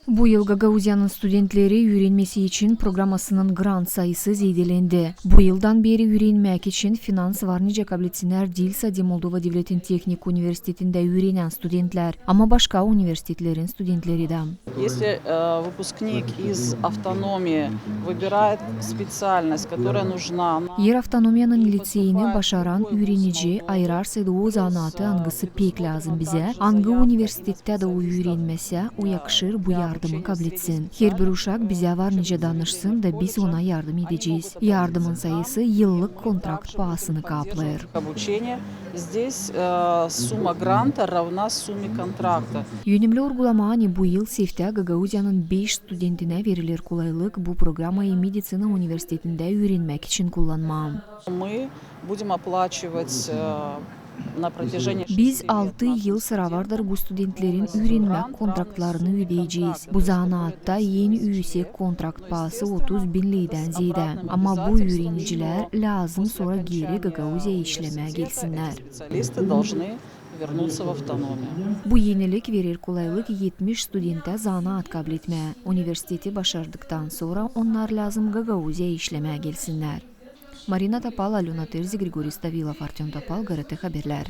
Bu yıl Gagauzyanın studentleri öğrenmesi için programmasının grant sayısı zeydilendi. Bu yıldan beri öğrenmek için finans varnice kabiliyetler değil sadece Moldova Devletin Teknik Üniversitesi'nde öğrenen studentler ama başka üniversitelerin studentleri de. Если выпускник из автономии выбирает специальность, которая нужна. Yer avtonomiyanın liseyini başaran öğrenici ayırarsa da o zanaatı angısı pek lazım bize. Hangi üniversitede de o öğrenmese o yakışır bu yardımı kabul etsin. Her bir uşak bize var nice danışsın da biz ona yardım edeceğiz. Yardımın sayısı yıllık kontrakt pahasını kaplar. Здесь сумма гранта равна сумме контракта. Yönelimli uygulama bu yıl Sefte Gagauzyanın 5 studentine verilir kolaylık bu programayı Meditsina Üniversitesi'nde öğrenmek için kullanma. Мы будем оплачивать на протяжении. Biz 6 yıl sıravardır bu studentlerin öğrenmek kontraktlarını ödeyeceğiz. Bu zanaatta yeni üyesi kontrakt pahası 30.000 lirden ziyade. Ama bu öğreniciler lazım sonra geri Gagauzya'ya işlemeye gelsinler. Bu yenilik verir kolaylık 70 studente zanaat kabul etmeye. Üniversiteti başardıktan sonra onlar lazım Gagauzya'ya işlemeye gelsinler. Marina Tapal, Alona Terzi, Grigori Stavilov, Artyom Tapal, GRT Haberler.